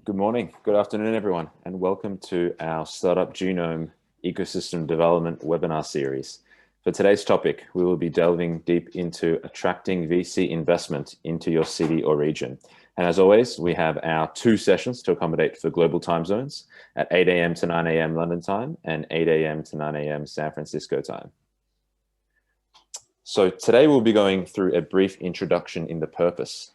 Good morning, good afternoon, everyone, and welcome to our Startup Genome Ecosystem Development webinar series. For today's topic, we will be delving deep into attracting VC investment into your city or region. And as always, we have our two sessions to accommodate for global time zones at 8 a.m. to 9 a.m. London time and 8 a.m. to 9 a.m. San Francisco time. So today we'll be going through a brief introduction in the purpose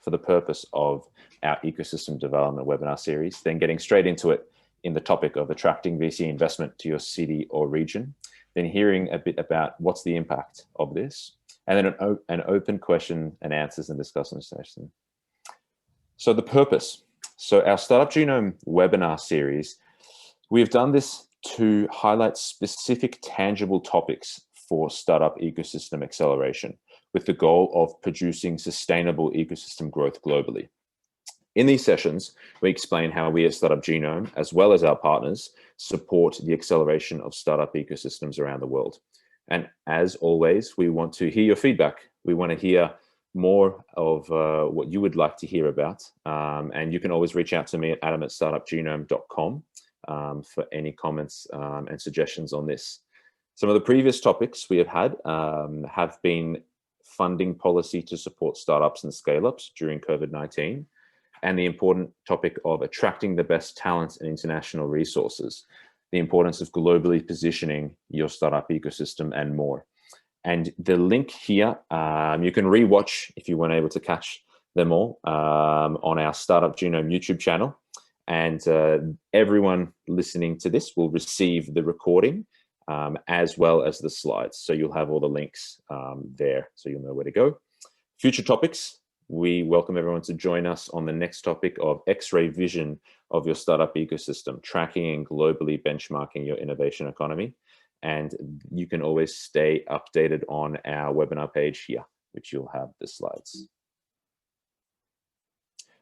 of our ecosystem development webinar series, then getting straight into it in the topic of attracting VC investment to your city or region, then hearing a bit about what's the impact of this, and then an open question and answers and discussion session. So the purpose. So our Startup Genome webinar series, we've done this to highlight specific tangible topics for startup ecosystem acceleration with the goal of producing sustainable ecosystem growth globally. In these sessions, we explain how we at Startup Genome, as well as our partners, support the acceleration of startup ecosystems around the world. And as always, we want to hear your feedback. We want to hear more of what you would like to hear about. And you can always reach out to me at adam@startupgenome.com for any comments and suggestions on this. Some of the previous topics we have had have been funding policy to support startups and scale-ups during COVID-19, and the important topic of attracting the best talents and international resources, the importance of globally positioning your startup ecosystem, and more. And the link here, you can rewatch if you weren't able to catch them all on our Startup Genome YouTube channel. And everyone listening to this will receive the recording as well as the slides. So you'll have all the links there, so you'll know where to go. Future topics, we welcome everyone to join us on the next topic of X-ray vision of your startup ecosystem, tracking and globally benchmarking your innovation economy. And you can always stay updated on our webinar page here, which you'll have the slides.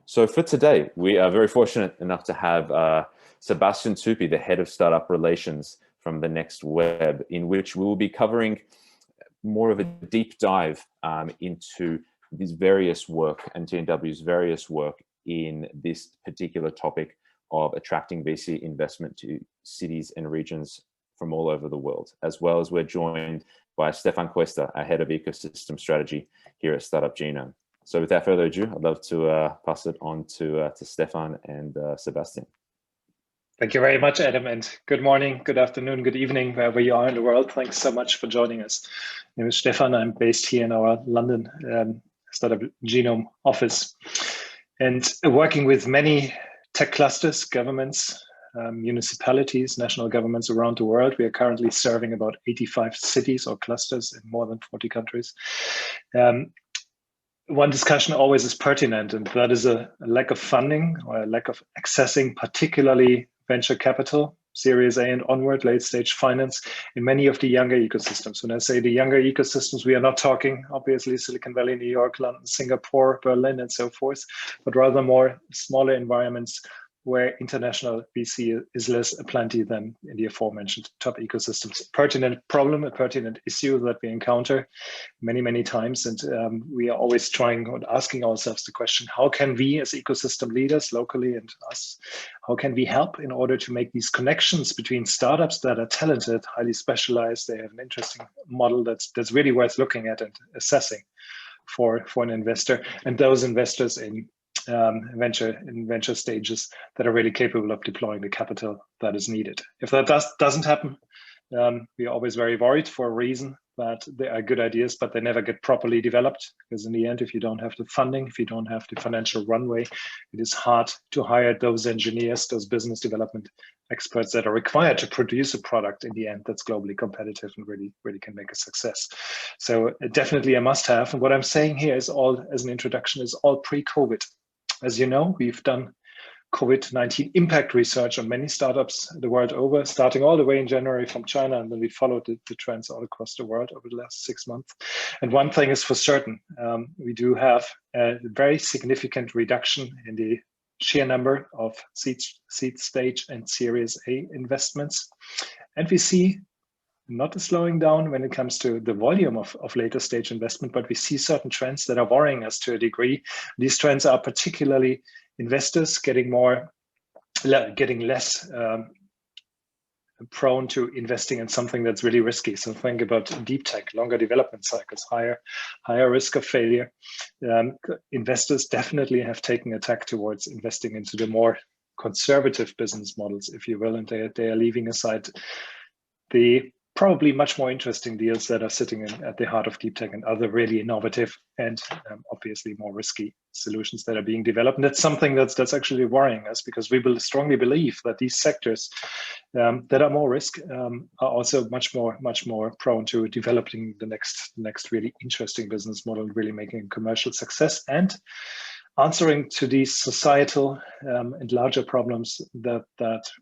So for today, we are very fortunate enough to have Sebastian Toupy, the head of startup relations from the Next Web, in which we will be covering more of a deep dive into these various work and TNW's various work in this particular topic of attracting VC investment to cities and regions from all over the world, as well as we're joined by Stephan Kuester, our head of ecosystem strategy here at Startup Genome. So without further ado, I'd love to pass it on to Stephan and Sebastian. Thank you very much, Adam, and good morning, good afternoon, good evening, wherever you are in the world. Thanks so much for joining us. My name is Stephan. I'm based here in our London Startup Genome office, and working with many tech clusters, governments, municipalities, national governments around the world. We are currently serving about 85 cities or clusters in more than 40 countries. One discussion always is pertinent, and that is a lack of funding or a lack of accessing particularly venture capital, Series A and onward, late stage finance in many of the younger ecosystems. When I say the younger ecosystems, we are not talking obviously Silicon Valley, New York, London, Singapore, Berlin, and so forth, but rather more smaller environments where international VC is less aplenty than in the aforementioned top ecosystems. Pertinent problem, a pertinent issue that we encounter many, many times. And we are always trying or asking ourselves the question, how can we as ecosystem leaders locally and us, how can we help in order to make these connections between startups that are talented, highly specialized, they have an interesting model that's really worth looking at and assessing for an investor, and those investors in venture stages that are really capable of deploying the capital that is needed. If that doesn't happen, we are always very worried for a reason that they are good ideas, but they never get properly developed. Because in the end, if you don't have the funding, if you don't have the financial runway, it is hard to hire those engineers, those business development experts that are required to produce a product in the end that's globally competitive and really can make a success. So definitely a must-have. And what I'm saying here is all, as an introduction, is all pre-COVID. As you know, we've done COVID-19 impact research on many startups the world over, starting all the way in January from China, and then we followed the trends all across the world over the last 6 months. And one thing is for certain, we do have a very significant reduction in the sheer number of seed stage and Series A investments. And we see not a slowing down when it comes to the volume of later stage investment, but we see certain trends that are worrying us to a degree. These trends are particularly investors getting more getting less prone to investing in something that's really risky. So think about deep tech, longer development cycles, higher risk of failure. Investors definitely have taken a tack towards investing into the more conservative business models, if you will, and they are leaving aside the probably much more interesting deals that are sitting at the heart of deep tech and other really innovative and obviously more risky solutions that are being developed. And that's something that's actually worrying us, because we strongly believe that these sectors that are more risk are also much more prone to developing the next really interesting business model, really making commercial success and answering to these societal and larger problems that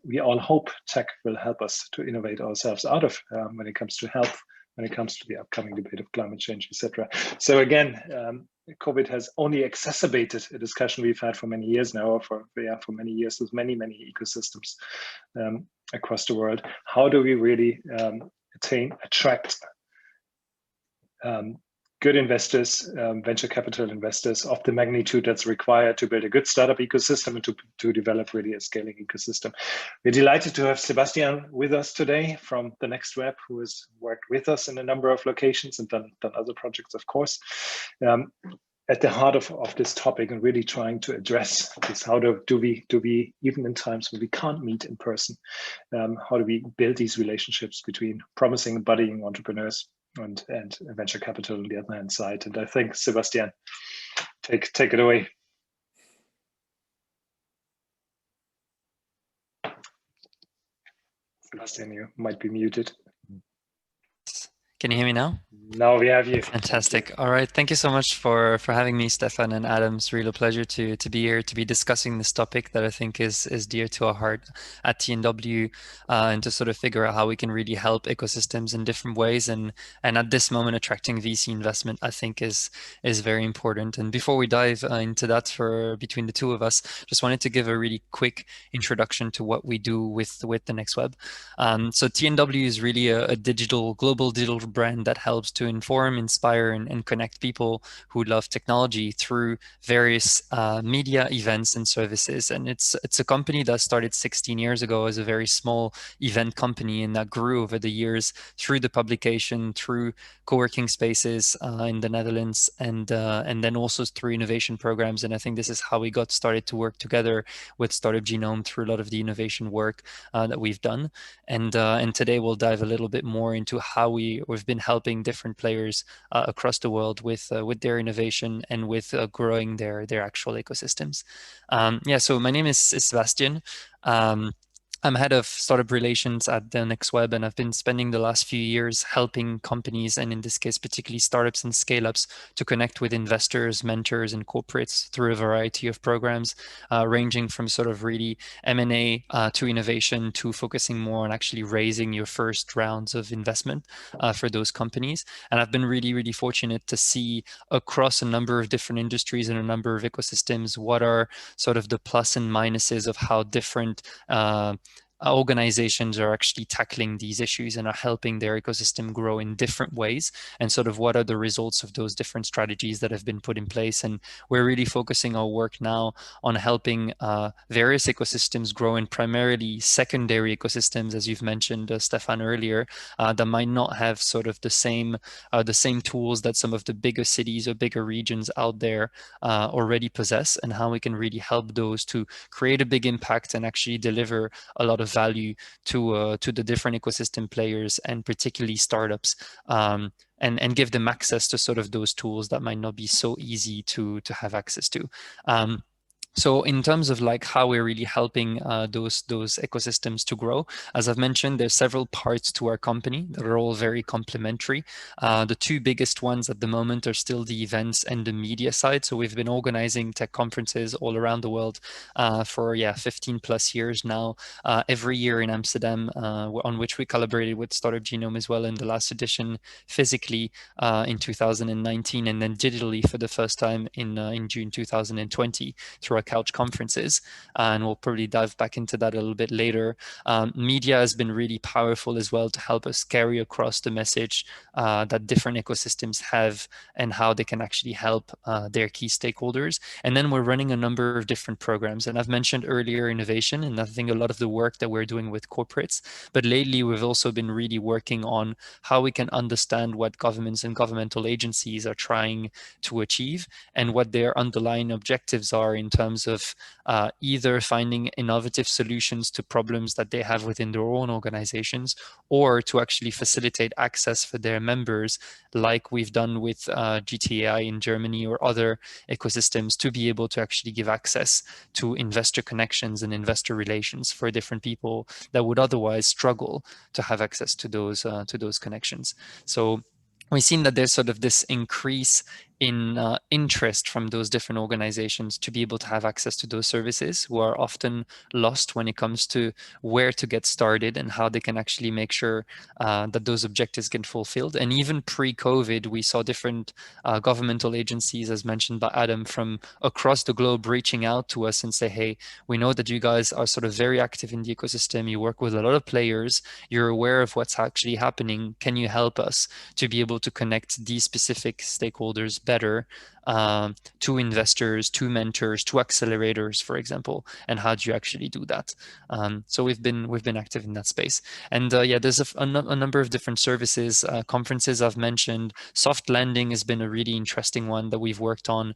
we all hope tech will help us to innovate ourselves out of, when it comes to health, when it comes to the upcoming debate of climate change, etc. So again, COVID has only exacerbated a discussion we've had for many years now, or for many years with many ecosystems across the world. How do we really attract good investors, venture capital investors of the magnitude that's required to build a good startup ecosystem and to develop really a scaling ecosystem? We're delighted to have Sebastian with us today from the Next Web, who has worked with us in a number of locations and done other projects, of course, at the heart of this topic, and really trying to address this. How do we, even in times when we can't meet in person, how do we build these relationships between promising budding entrepreneurs and venture capital on the other hand side? And I think, Sebastian, take it away. Sebastian, you might be muted. Can you hear me now? Now we have you. Fantastic. All right. Thank you so much for having me, Stephan and Adam. It's really a pleasure to be here, to be discussing this topic that I think is dear to our heart at TNW, and to sort of figure out how we can really help ecosystems in different ways. And at this moment, attracting VC investment, I think, is very important. And before we dive into that between the two of us, just wanted to give a really quick introduction to what we do with the Next Web. So TNW is really a global digital brand that helps to inform, inspire, and connect people who love technology through various media events and services. And it's a company that started 16 years ago as a very small event company, and that grew over the years through the publication, through co-working spaces in the Netherlands, and then also through innovation programs. And I think this is how we got started to work together with Startup Genome through a lot of the innovation work that we've done. And today we'll dive a little bit more into how we've been helping different players across the world with their innovation and with growing their actual ecosystems. So my name is Sebastian. I'm head of startup relations at the Next Web, and I've been spending the last few years helping companies, and in this case, particularly startups and scale-ups, to connect with investors, mentors, and corporates through a variety of programs, ranging from sort of really M&A to innovation, to focusing more on actually raising your first rounds of investment for those companies. And I've been really, really fortunate to see across a number of different industries and a number of ecosystems what are sort of the plus and minuses of how different organizations are actually tackling these issues and are helping their ecosystem grow in different ways, and sort of what are the results of those different strategies that have been put in place. And we're really focusing our work now on helping various ecosystems grow in primarily secondary ecosystems, as you've mentioned, Stephan, earlier, that might not have sort of the same tools that some of the bigger cities or bigger regions out there already possess, and how we can really help those to create a big impact and actually deliver a lot of value to the different ecosystem players, and particularly startups, and give them access to sort of those tools that might not be so easy to have access to. So in terms of like how we're really helping those ecosystems to grow, as I've mentioned, there's several parts to our company that are all very complementary. The two biggest ones at the moment are still the events and the media side. So we've been organizing tech conferences all around the world for 15 plus years now, every year in Amsterdam, on which we collaborated with Startup Genome as well in the last edition, physically in 2019, and then digitally for the first time in June 2020 through our couch conferences, and we'll probably dive back into that a little bit later. Media has been really powerful as well to help us carry across the message that different ecosystems have and how they can actually help their key stakeholders. And then we're running a number of different programs. And I've mentioned earlier innovation, and I think a lot of the work that we're doing with corporates. But lately, we've also been really working on how we can understand what governments and governmental agencies are trying to achieve and what their underlying objectives are in terms of either finding innovative solutions to problems that they have within their own organizations, or to actually facilitate access for their members, like we've done with GTAI in Germany or other ecosystems, to be able to actually give access to investor connections and investor relations for different people that would otherwise struggle to have access to those connections. So we've seen that there's sort of this increase in interest from those different organizations to be able to have access to those services, who are often lost when it comes to where to get started and how they can actually make sure that those objectives get fulfilled. And even pre-COVID, we saw different governmental agencies, as mentioned by Adam, from across the globe reaching out to us and say, hey, we know that you guys are sort of very active in the ecosystem. You work with a lot of players. You're aware of what's actually happening. Can you help us to be able to connect these specific stakeholders better to investors, to mentors, to accelerators, for example? And how do you actually do that? So we've been active in that space. And yeah, there's a number of different services, conferences I've mentioned. Soft landing has been a really interesting one that we've worked on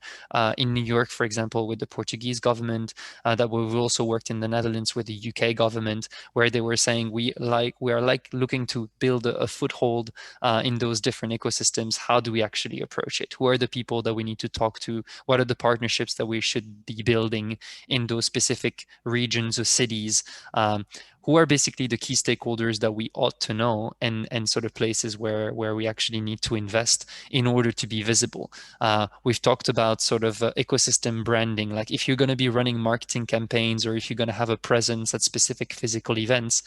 in New York, for example, with the Portuguese government, that we've also worked in the Netherlands with the UK government, where they were saying we are looking to build a foothold in those different ecosystems. How do we actually approach it? Who are the people that we need to talk to? What are the partnerships that we should be building in those specific regions or cities? Who are basically the key stakeholders that we ought to know, and sort of places where we actually need to invest in order to be visible. We've talked about sort of ecosystem branding, like if you're going to be running marketing campaigns or if you're going to have a presence at specific physical events,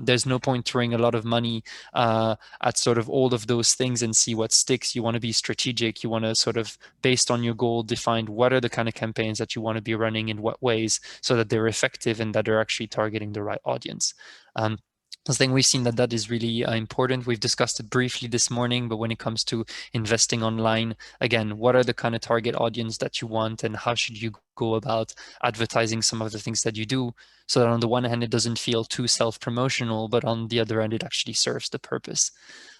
there's no point throwing a lot of money at sort of all of those things and see what sticks. You want to be strategic. You want to sort of, based on your goal, define what are the kind of campaigns that you want to be running in what ways, so that they're effective and that they're actually targeting the right audience. I think we've seen that is really important. We've discussed it briefly this morning, but when it comes to investing online, again, what are the kind of target audience that you want, and how should you go about advertising some of the things that you do, so that on the one hand, it doesn't feel too self-promotional, but on the other hand, it actually serves the purpose.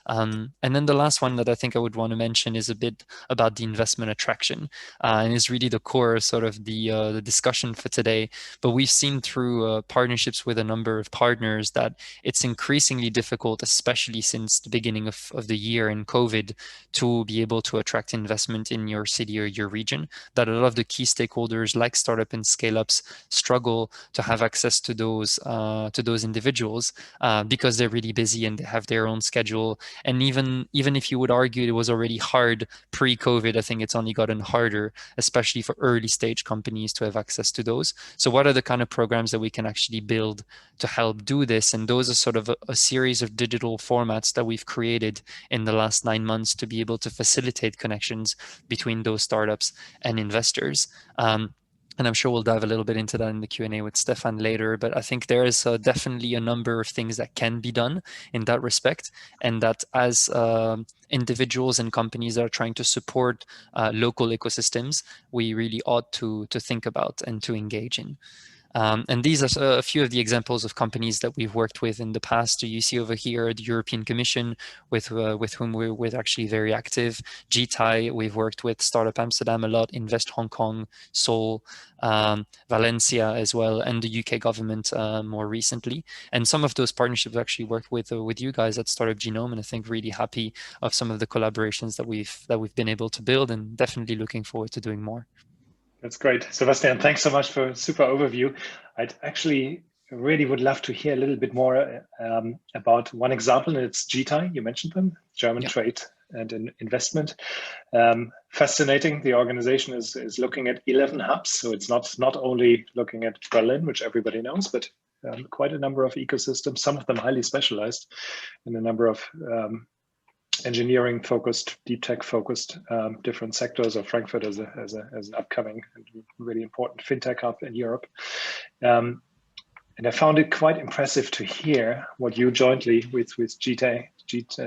And then the last one that I think I would want to mention is a bit about the investment attraction, and is really the core sort of the discussion for today. But we've seen through partnerships with a number of partners that it's increasingly difficult, especially since the beginning of the year in COVID, to be able to attract investment in your city or your region. That a lot of the key stakeholders, like startup and scale-ups, struggle to have access to those individuals because they're really busy and they have their own schedule. And even if you would argue it was already hard pre-COVID, I think it's only gotten harder, especially for early stage companies, to have access to those. So what are the kind of programs that we can actually build to help do this? And those are sort of a series of digital formats that we've created in the last 9 months to be able to facilitate connections between those startups and investors. And I'm sure we'll dive a little bit into that in the Q&A with Stephan later, but I think there is definitely a number of things that can be done in that respect, and that as individuals and companies that are trying to support local ecosystems, we really ought to think about and to engage in. And these are a few of the examples of companies that we've worked with in the past. You see over here the European Commission, with whom we're actually very active. GTAI, we've worked with Startup Amsterdam a lot, Invest Hong Kong, Seoul, Valencia as well, and the UK government more recently. And some of those partnerships actually worked with you guys at Startup Genome, and I think really happy of some of the collaborations that we've been able to build, and definitely looking forward to doing more. That's great. Sebastian, thanks so much for a super overview. I'd actually really would love to hear a little bit more about one example, and it's GTAI. You mentioned them, German Trade and Investment. Fascinating. The organization is looking at 11 hubs. So it's not only looking at Berlin, which everybody knows, but quite a number of ecosystems, some of them highly specialized in a number of engineering focused, deep tech focused different sectors, or Frankfurt as an upcoming and really important fintech hub in Europe. And I found it quite impressive to hear what you jointly with GT,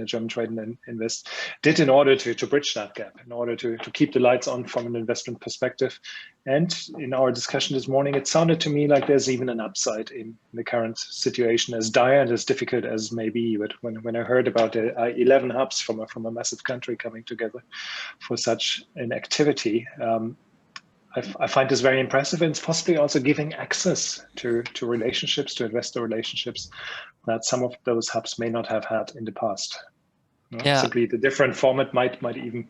German Trade and Invest, did in order to bridge that gap, in order to keep the lights on from an investment perspective. And in our discussion this morning, it sounded to me like there's even an upside in the current situation, as dire and as difficult as may be. But when I heard about the 11 hubs from a massive country coming together for such an activity, I find this very impressive, and it's possibly also giving access to relationships, to investor relationships that some of those hubs may not have had in the past. Yeah. Simply the different format might even,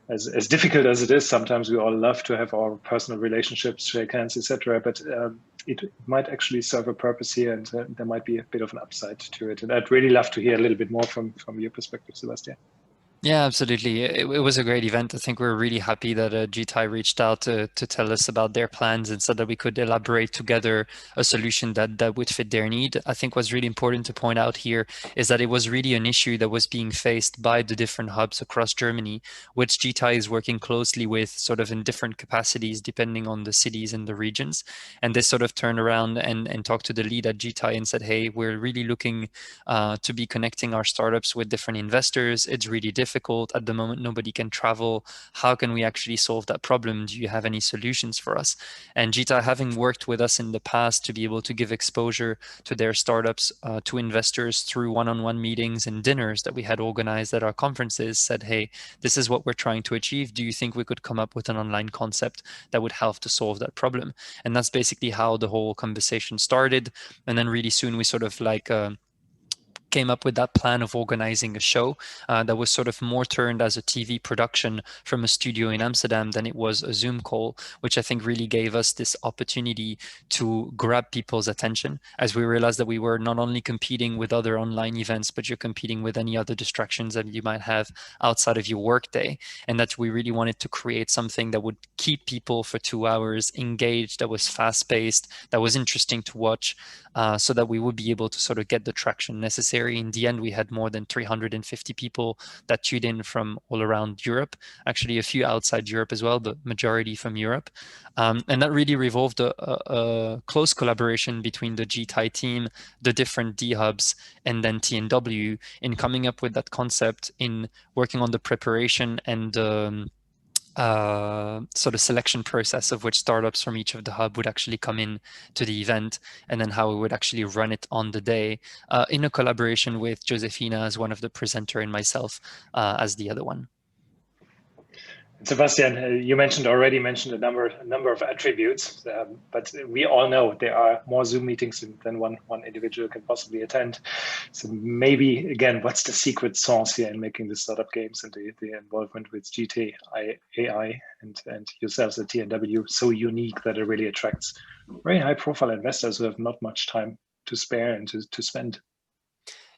as difficult as it is, sometimes we all love to have our personal relationships, shake hands, etc. But it might actually serve a purpose here, and there might be a bit of an upside to it. And I'd really love to hear a little bit more from your perspective, Sebastian. Yeah, absolutely. It was a great event. I think we're really happy that GTI reached out to tell us about their plans and so that we could elaborate together a solution that would fit their need. I think what's really important to point out here is that it was really an issue that was being faced by the different hubs across Germany, which GTI is working closely with sort of in different capacities depending on the cities and the regions. And they sort of turned around and talked to the lead at GTI and said, hey, we're really looking to be connecting our startups with different investors. It's really difficult at the moment. Nobody can travel. How can we actually solve that problem? Do you have any solutions for us? And GTI, having worked with us in the past to be able to give exposure to their startups to investors through one-on-one meetings and dinners that we had organized at our conferences, said, hey, this is what we're trying to achieve. Do you think we could come up with an online concept that would help to solve that problem? And that's basically how the whole conversation started. And then really soon we sort of like came up with that plan of organizing a show that was sort of more turned as a TV production from a studio in Amsterdam than it was a Zoom call, which I think really gave us this opportunity to grab people's attention, as we realized that we were not only competing with other online events, but you're competing with any other distractions that you might have outside of your workday. And that we really wanted to create something that would keep people for 2 hours engaged, that was fast-paced, that was interesting to watch, so that we would be able to sort of get the traction necessary. In the end, we had more than 350 people that tuned in from all around Europe, actually a few outside Europe as well, but majority from Europe. And that really revolved a close collaboration between the GTI team, the different D hubs, and then TNW in coming up with that concept, in working on the preparation and sort of selection process of which startups from each of the hub would actually come in to the event, and then how we would actually run it on the day in a collaboration with Josefina as one of the presenter and myself as the other one. Sebastian, you already mentioned a number of attributes, but we all know there are more Zoom meetings than one individual can possibly attend. So maybe, again, what's the secret sauce here in making the startup games and the involvement with GT, AI, and yourselves at TNW so unique that it really attracts very high-profile investors who have not much time to spare and to spend?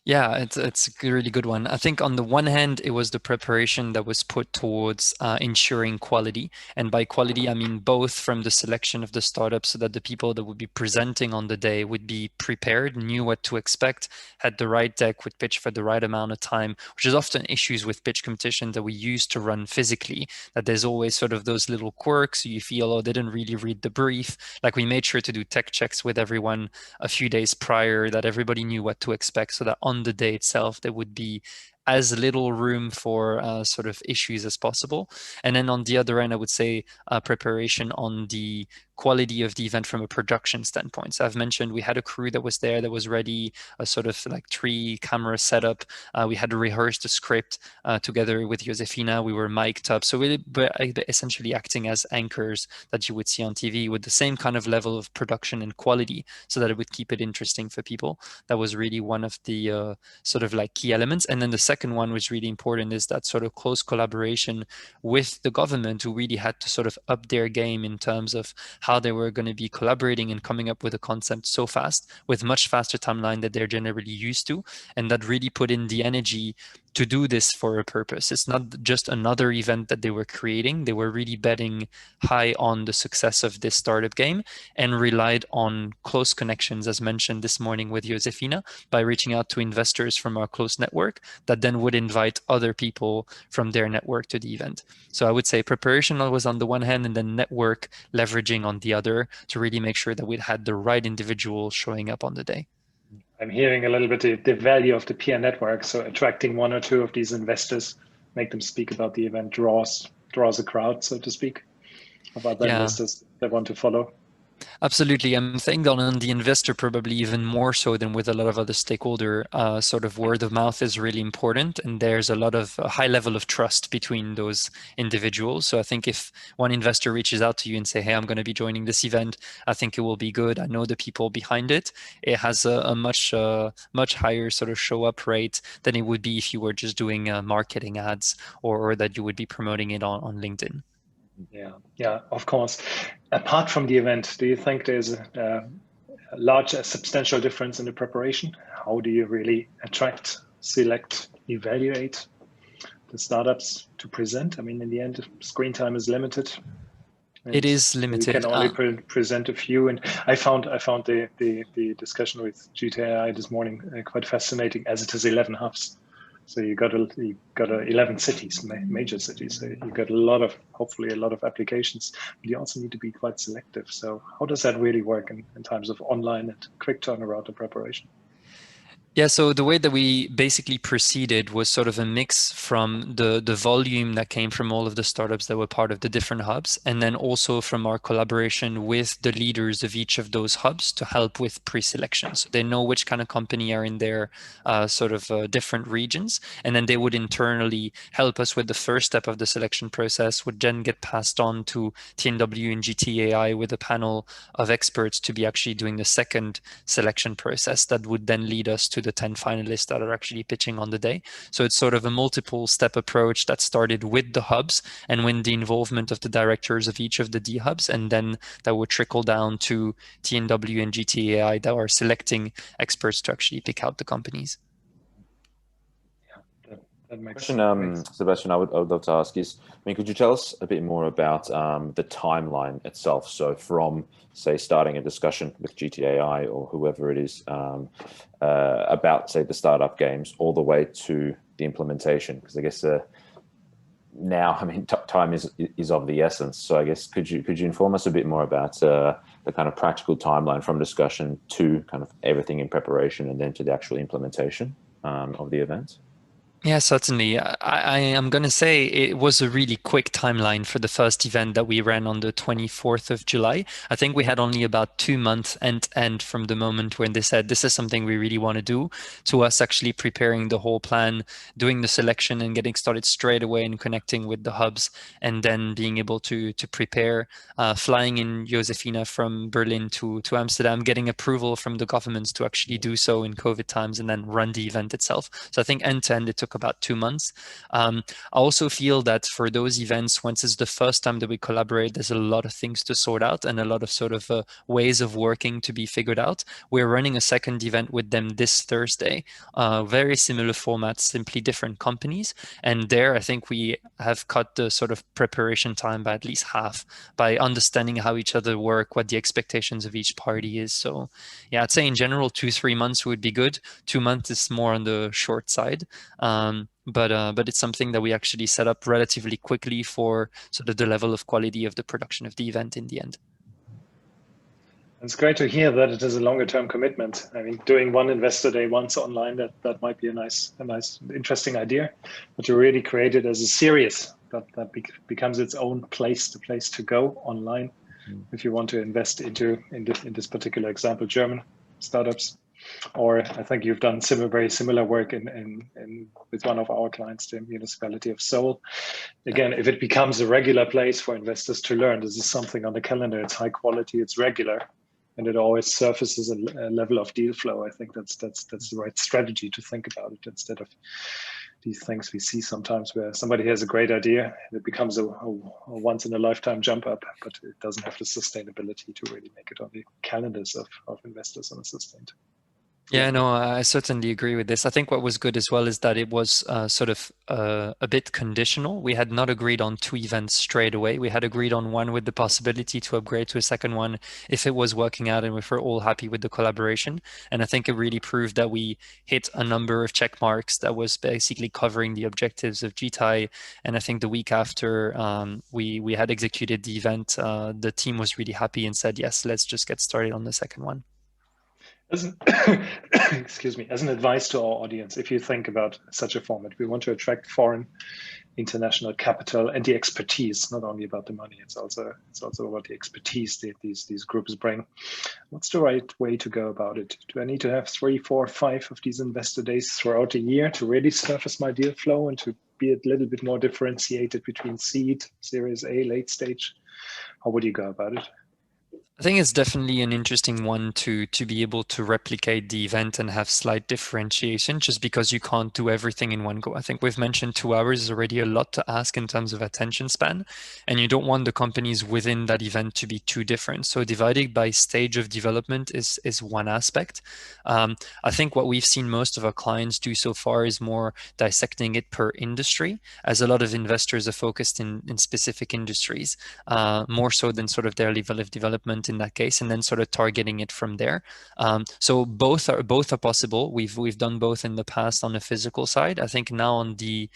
Yeah, it's a really good one. I think on the one hand, it was the preparation that was put towards ensuring quality. And by quality, I mean both from the selection of the startup, so that the people that would be presenting on the day would be prepared, knew what to expect, had the right deck, would pitch for the right amount of time, which is often issues with pitch competition that we used to run physically, that there's always sort of those little quirks. You feel, oh, they didn't really read the brief. Like, we made sure to do tech checks with everyone a few days prior, that everybody knew what to expect, so that on the day itself there would be as little room for sort of issues as possible. And then on the other end, I would say preparation on the quality of the event from a production standpoint. So I've mentioned we had a crew that was there, that was ready, a sort of like 3-camera setup. We had to rehearse the script together with Josefina. We were mic'd up. So we were essentially acting as anchors that you would see on TV, with the same kind of level of production and quality, so that it would keep it interesting for people. That was really one of the sort of like key elements. And then the second one, which is really important, is that sort of close collaboration with the government, who really had to sort of up their game in terms of how they were going to be collaborating and coming up with a concept so fast, with much faster timeline that they're generally used to. And that really put in the energy to do this for a purpose. It's not just another event that they were creating. They were really betting high on the success of this startup game and relied on close connections, as mentioned this morning with Josefina, by reaching out to investors from our close network that then would invite other people from their network to the event. So I would say preparation was on the one hand, and then network leveraging on the other to really make sure that we had the right individual showing up on the day. I'm hearing a little bit the value of the peer network. So attracting one or two of these investors, make them speak about the event, draws a crowd, so to speak, of other investors that want to follow. Absolutely. I'm saying that on the investor, probably even more so than with a lot of other stakeholder, sort of word of mouth is really important. And there's a lot of a high level of trust between those individuals. So I think if one investor reaches out to you and say, hey, I'm going to be joining this event, I think it will be good. I know the people behind it. It has a much higher sort of show up rate than it would be if you were just doing marketing ads or that you would be promoting it on LinkedIn. Yeah, of course. Apart from the event, do you think there's a large, substantial difference in the preparation? How do you really attract, select, evaluate the startups to present? I mean, in the end, screen time is limited. It is limited. You can only present a few. And I found the discussion with GTAI this morning quite fascinating, as it is 11 hubs. So you got 11 cities, major cities. So you got hopefully a lot of applications, but you also need to be quite selective. So how does that really work in terms of online and quick turnaround and preparation? Yeah, so the way that we basically proceeded was sort of a mix from the volume that came from all of the startups that were part of the different hubs, and then also from our collaboration with the leaders of each of those hubs to help with pre-selection. So they know which kind of company are in their different regions, and then they would internally help us with the first step of the selection process, would then get passed on to TNW and GTAI with a panel of experts to be actually doing the second selection process that would then lead us to the 10 finalists that are actually pitching on the day. So it's sort of a multiple step approach that started with the hubs and with the involvement of the directors of each of the D hubs, and then that would trickle down to TNW and GTAI that are selecting experts to actually pick out the companies. Yeah, that makes question, Sebastian, I would love to ask is, I mean, could you tell us a bit more about the timeline itself? So from, say, starting a discussion with GTAI or whoever it is about, say, the startup games all the way to the implementation, because I guess now, I mean, time is of the essence. So I guess could you inform us a bit more about the kind of practical timeline from discussion to kind of everything in preparation and then to the actual implementation of the event? Yeah, certainly. I am going to say it was a really quick timeline for the first event that we ran on the 24th of July. I think we had only about 2 months end from the moment when they said, this is something we really want to do, to us actually preparing the whole plan, doing the selection and getting started straight away and connecting with the hubs, and then being able to prepare, flying in Josefina from Berlin to Amsterdam, getting approval from the governments to actually do so in COVID times, and then run the event itself. So I think end to end, it took about 2 months. I also feel that for those events, once it's the first time that we collaborate, there's a lot of things to sort out and a lot of sort of ways of working to be figured out. We're running a second event with them this Thursday, very similar format, simply different companies. And there, I think we have cut the sort of preparation time by at least half by understanding how each other work, what the expectations of each party is. So yeah, I'd say in general, 2-3 months would be good. 2 months is more on the short side. But it's something that we actually set up relatively quickly for sort of the level of quality of the production of the event in the end. It's great to hear that it is a longer term commitment. I mean, doing one investor day once online, that might be a nice, interesting idea, but to really create it as a series that becomes its own place to go online. If you want to invest in this particular example, German startups. Or I think you've done very similar work with one of our clients, the municipality of Seoul. Again, if it becomes a regular place for investors to learn, this is something on the calendar, it's high quality, it's regular, and it always surfaces a level of deal flow. I think that's the right strategy to think about it, instead of these things we see sometimes where somebody has a great idea and it becomes a once in a lifetime jump up, but it doesn't have the sustainability to really make it on the calendars of investors on a sustained. Yeah, no, I certainly agree with this. I think what was good as well is that it was sort of a bit conditional. We had not agreed on 2 events straight away. We had agreed on one with the possibility to upgrade to a second one if it was working out and if we're all happy with the collaboration. And I think it really proved that we hit a number of check marks that was basically covering the objectives of GTI. And I think the week after we had executed the event, the team was really happy and said, yes, let's just get started on the second one. As an, excuse me, as an advice to our audience, if you think about such a format, we want to attract foreign international capital and the expertise, not only about the money, it's also about the expertise that these groups bring. What's the right way to go about it? Do I need to have 3, 4, 5 of these investor days throughout the year to really surface my deal flow and to be a little bit more differentiated between seed, Series A, late stage? How would you go about it? I think it's definitely an interesting one to be able to replicate the event and have slight differentiation just because you can't do everything in one go. I think we've mentioned 2 hours is already a lot to ask in terms of attention span, and you don't want the companies within that event to be too different. So dividing by stage of development is one aspect. I think what we've seen most of our clients do so far is more dissecting it per industry, as a lot of investors are focused in specific industries, more so than sort of their level of development in that case, and then sort of targeting it from there. So both are possible. We've done both in the past on the physical side. I think now on the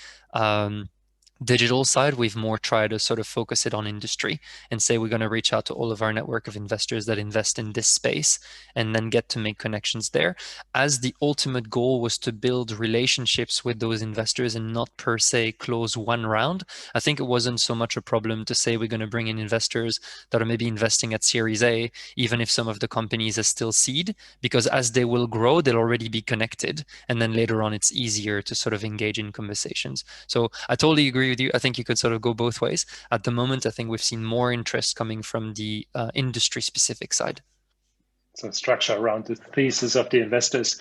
digital side, we've more tried to sort of focus it on industry and say we're going to reach out to all of our network of investors that invest in this space and then get to make connections there. As the ultimate goal was to build relationships with those investors and not per se close one round, I think it wasn't so much a problem to say we're going to bring in investors that are maybe investing at Series A, even if some of the companies are still seed, because as they will grow, they'll already be connected. And then later on, it's easier to sort of engage in conversations. So I totally agree with you. I think you could sort of go both ways. At the moment, I think we've seen more interest coming from the industry specific side. So structure around the thesis of the investors.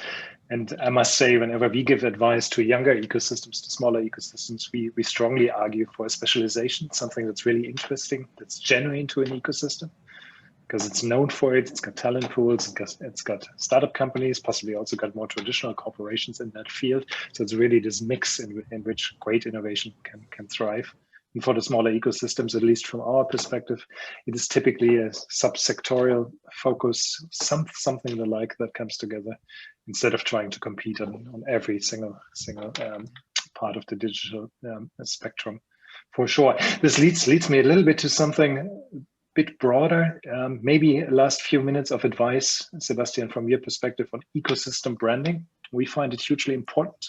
And I must say, whenever we give advice to younger ecosystems, to smaller ecosystems, we strongly argue for a specialization, something that's really interesting, that's genuine to an ecosystem, because it's known for it. It's got talent pools, it's got startup companies, possibly also got more traditional corporations in that field. So it's really this mix in which great innovation can thrive. And for the smaller ecosystems, at least from our perspective, it is typically a subsectorial focus, something the like that comes together instead of trying to compete on every single part of the digital spectrum. For sure, this leads me a little bit to something bit broader. Maybe last few minutes of advice, Sebastian, from your perspective on ecosystem branding. We find it hugely important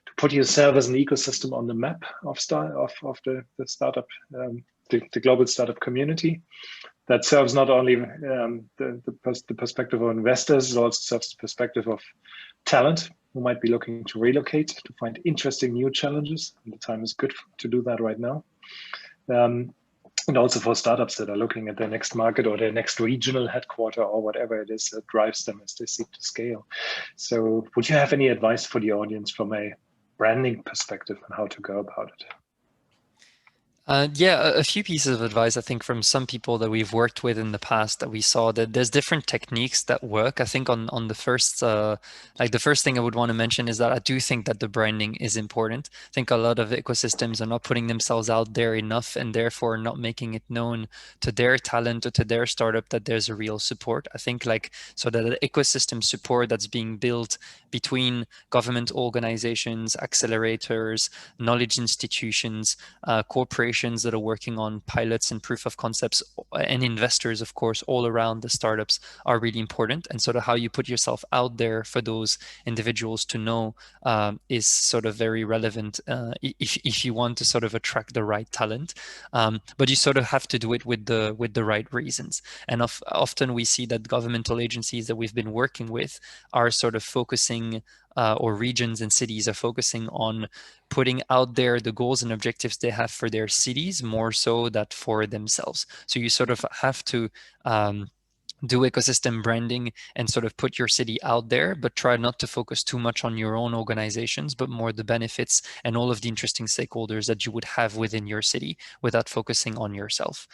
to put yourself as an ecosystem on the map of the startup, the global startup community. That serves not only the perspective of investors, it also serves the perspective of talent who might be looking to relocate, to find interesting new challenges. And the time is good to do that right now. And also for startups that are looking at their next market or their next regional headquarter or whatever it is that drives them as they seek to scale. So would you have any advice for the audience from a branding perspective on how to go about it? Yeah, a few pieces of advice, I think, from some people that we've worked with in the past that we saw that there's different techniques that work. I think on the first, like the first thing I would want to mention is that I do think that the branding is important. I think a lot of ecosystems are not putting themselves out there enough and therefore not making it known to their talent or to their startup that there's a real support. I think like so that the ecosystem support that's being built between government organizations, accelerators, knowledge institutions, corporations that are working on pilots and proof of concepts, and investors, of course, all around the startups are really important. And sort of how you put yourself out there for those individuals to know is sort of very relevant if you want to sort of attract the right talent. But you sort of have to do it with the right reasons. And often we see that governmental agencies that we've been working with are sort of focusing or regions and cities are focusing on putting out there the goals and objectives they have for their cities more so than for themselves. So you sort of have to do ecosystem branding and sort of put your city out there, but try not to focus too much on your own organizations, but more the benefits and all of the interesting stakeholders that you would have within your city without focusing on yourself.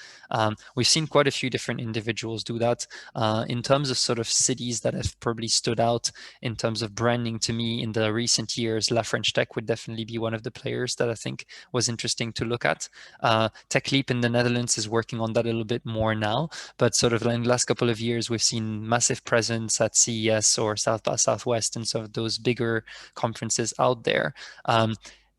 We've seen quite a few different individuals do that. In terms of sort of cities that have probably stood out in terms of branding to me in the recent years, La French Tech would definitely be one of the players that I think was interesting to look at. Tech Leap in the Netherlands is working on that a little bit more now, but sort of in the last couple of years, we've seen massive presence at CES or South by Southwest and sort of those bigger conferences out there.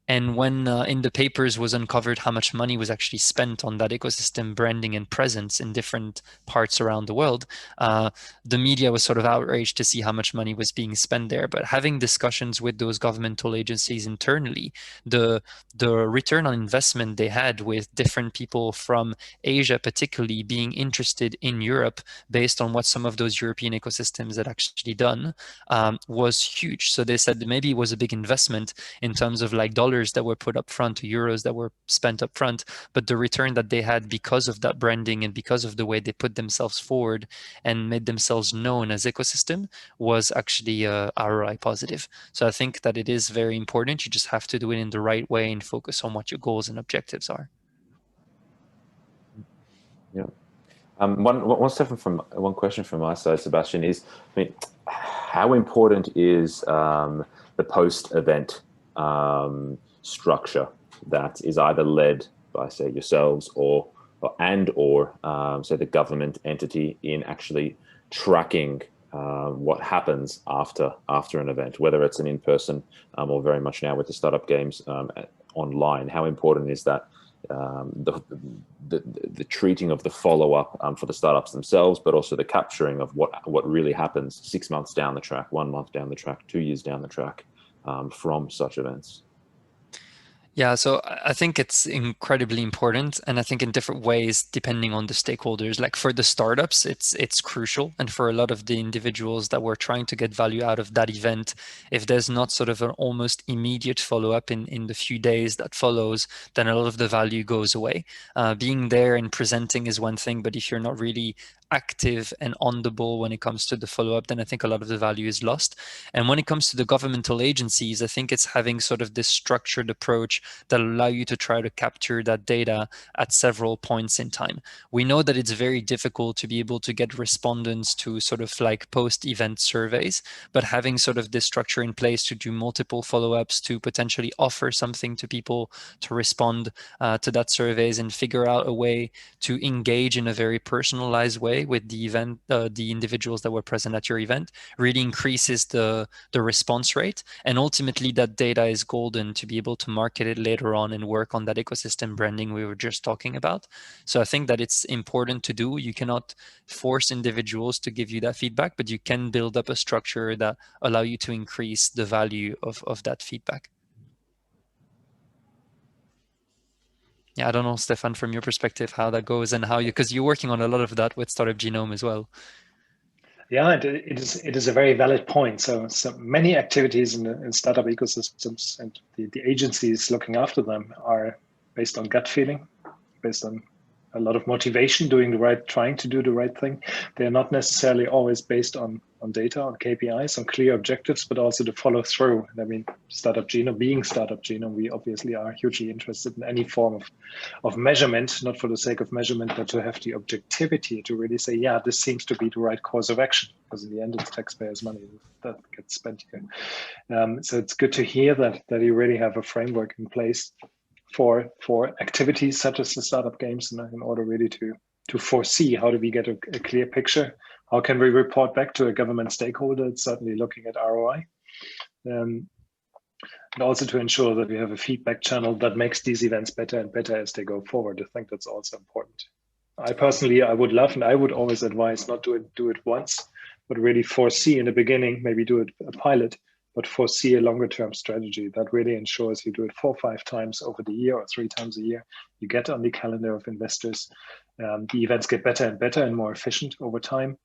And when in the papers was uncovered how much money was actually spent on that ecosystem branding and presence in different parts around the world, the media was sort of outraged to see how much money was being spent there. But having discussions with those governmental agencies internally, the return on investment they had with different people from Asia, particularly being interested in Europe based on what some of those European ecosystems had actually done, was huge. So they said maybe it was a big investment in terms of like dollars that were put up front, euros that were spent up front, but the return that they had because of that branding and because of the way they put themselves forward and made themselves known as ecosystem was actually ROI positive. So I think that it is very important. You just have to do it in the right way and focus on what your goals and objectives are. Yeah. One question from my side, Sebastian, is, I mean, how important is the post-event structure that is either led by, say, yourselves or say the government entity in actually tracking what happens after an event, whether it's an in-person or very much now with the startup games online? How important is that? The treating of the follow-up for the startups themselves, but also the capturing of what really happens 6 months down the track, 1 month down the track, 2 years down the track from such events. Yeah, so I think it's incredibly important, and I think in different ways depending on the stakeholders. Like for the startups, it's crucial, and for a lot of the individuals that were trying to get value out of that event, if there's not sort of an almost immediate follow-up in the few days that follows, then a lot of the value goes away. Being there and presenting is one thing, but if you're not really active and on the ball when it comes to the follow-up, then I think a lot of the value is lost. And when it comes to the governmental agencies, I think it's having sort of this structured approach that allow you to try to capture that data at several points in time. We know that it's very difficult to be able to get respondents to sort of like post-event surveys, but having sort of this structure in place to do multiple follow-ups, to potentially offer something to people to respond to that surveys and figure out a way to engage in a very personalized way with the event, the individuals that were present at your event, really increases the response rate. And ultimately that data is golden to be able to market it later on and work on that ecosystem branding we were just talking about. So I think that it's important to do. You cannot force individuals to give you that feedback, but you can build up a structure that allow you to increase the value of that feedback. Yeah, I don't know, Stephan, from your perspective, how that goes and how you, because you're working on a lot of that with Startup Genome as well. Yeah, it is a very valid point. So many activities in startup ecosystems and the agencies looking after them are based on gut feeling, based on a lot of motivation, trying to do the right thing. They're not necessarily always based on data, on KPIs, on clear objectives, but also to follow through. I mean, Startup Genome, we obviously are hugely interested in any form of measurement, not for the sake of measurement, but to have the objectivity to really say, yeah, this seems to be the right course of action, because in the end, it's taxpayers' money that gets spent here. So it's good to hear that you really have a framework in place for activities such as the startup games in order really to foresee how do we get a clear picture. How can we report back to a government stakeholder? It's certainly looking at ROI. And also to ensure that we have a feedback channel that makes these events better and better as they go forward. I think that's also important. I personally would love, and I would always advise not to do it once, but really foresee in the beginning, maybe do it a pilot, but foresee a longer term strategy that really ensures you do it 4 or 5 times over the year or 3 times a year. You get on the calendar of investors. The events get better and better and more efficient over time.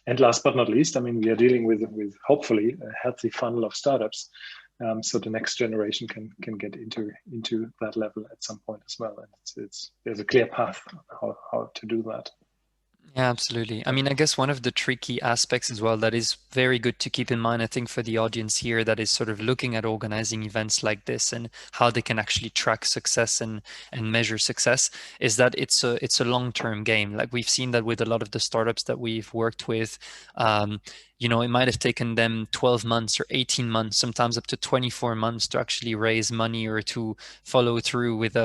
And last but not least, I mean, we are dealing with hopefully a healthy funnel of startups. So the next generation can get into that level at some point as well. And there's a clear path how to do that. Yeah, absolutely. I mean, I guess one of the tricky aspects as well that is very good to keep in mind, I think, for the audience here that is sort of looking at organizing events like this and how they can actually track success and measure success, is that it's a long-term game. Like we've seen that with a lot of the startups that we've worked with. It might have taken them 12 months or 18 months, sometimes up to 24 months to actually raise money or to follow through with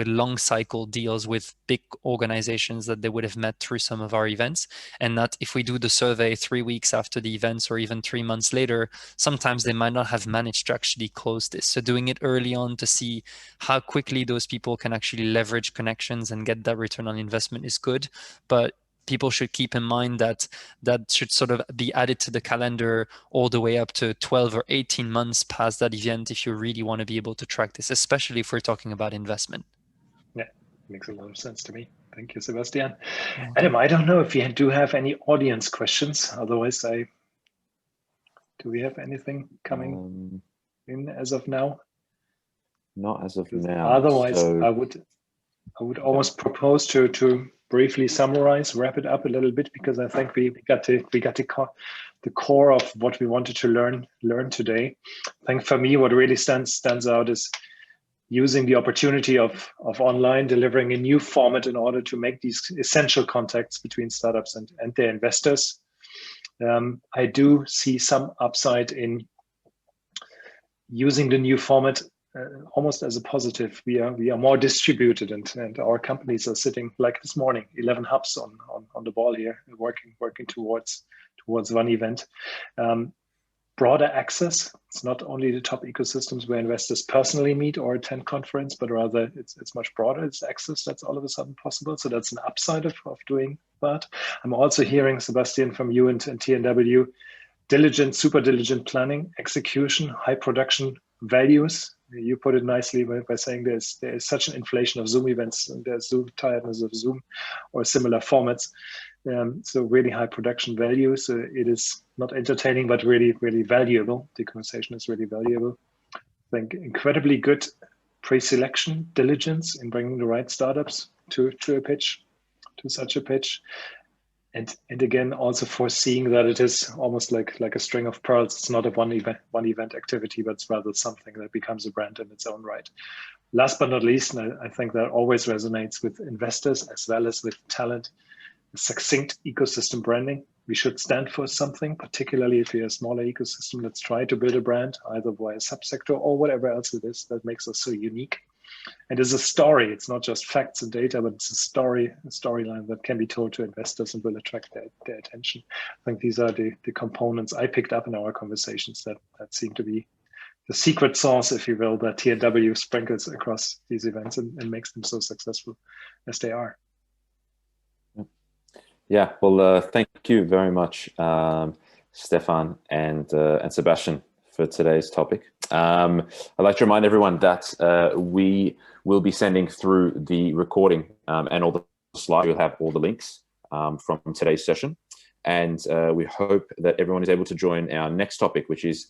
long cycle deals with big organizations that they would have met through some of our events. And that if we do the survey 3 weeks after the events or even 3 months later, sometimes they might not have managed to actually close this. So doing it early on to see how quickly those people can actually leverage connections and get that return on investment is good. But people should keep in mind that that should sort of be added to the calendar all the way up to 12 or 18 months past that event if you really want to be able to track this, especially if we're talking about investment. Yeah, makes a lot of sense to me. Thank you, Sebastian. Adam, I don't know if you do have any audience questions. Otherwise, do we have anything coming in as of now? Not as of now. Otherwise, so, I would almost propose to briefly summarize, wrap it up a little bit, because I think we got the core of what we wanted to learn today. I think for me, what really stands out is using the opportunity of online, delivering a new format in order to make these essential contacts between startups and their investors. I do see some upside in using the new format almost as a positive. We are more distributed, and our companies are sitting, like this morning, 11 hubs on the ball here, working towards one event. Broader access. It's not only the top ecosystems where investors personally meet or attend conference, but rather it's much broader. It's access that's all of a sudden possible. So that's an upside of doing that. I'm also hearing, Sebastian, from you and TNW, diligent, super diligent planning, execution, high production values. You put it nicely by saying there is such an inflation of Zoom events, and there's Zoom tiredness of Zoom or similar formats. So really high production value. So it is not entertaining, but really, really valuable. The conversation is really valuable. I think incredibly good pre-selection diligence in bringing the right startups to a pitch, to such a pitch. And again, also foreseeing that it is almost like a string of pearls. It's not a one event activity, but it's rather something that becomes a brand in its own right. Last but not least, and I think that always resonates with investors as well as with talent, succinct ecosystem branding. We should stand for something, particularly if you're a smaller ecosystem. Let's try to build a brand, either via subsector or whatever else it is that makes us so unique. And it's a story. It's not just facts and data, but it's a storyline that can be told to investors and will attract their attention. I think these are the components I picked up in our conversations that seem to be the secret sauce, if you will, that TNW sprinkles across these events and makes them so successful as they are. Yeah, well, thank you very much, Stephan and Sebastian, for today's topic. I'd like to remind everyone that we will be sending through the recording and all the slides. We'll have all the links from today's session. And we hope that everyone is able to join our next topic, which is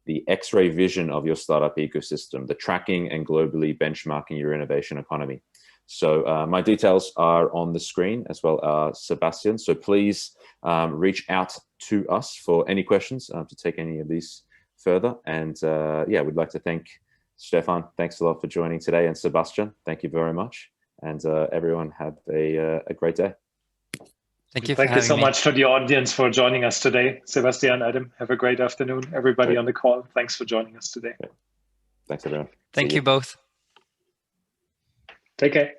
the X-ray vision of your startup ecosystem, the tracking and globally benchmarking your innovation economy. So my details are on the screen, as well as Sebastian. So please reach out to us for any questions to take any of these further. And yeah, we'd like to thank Stephan. Thanks a lot for joining today. And Sebastian, thank you very much. And everyone have a great day. Thank you. Thank you so much to the audience for joining us today. Sebastian, Adam, have a great afternoon. Everybody on the call, thanks for joining us today. Thanks, everyone. Thank you both. Take care.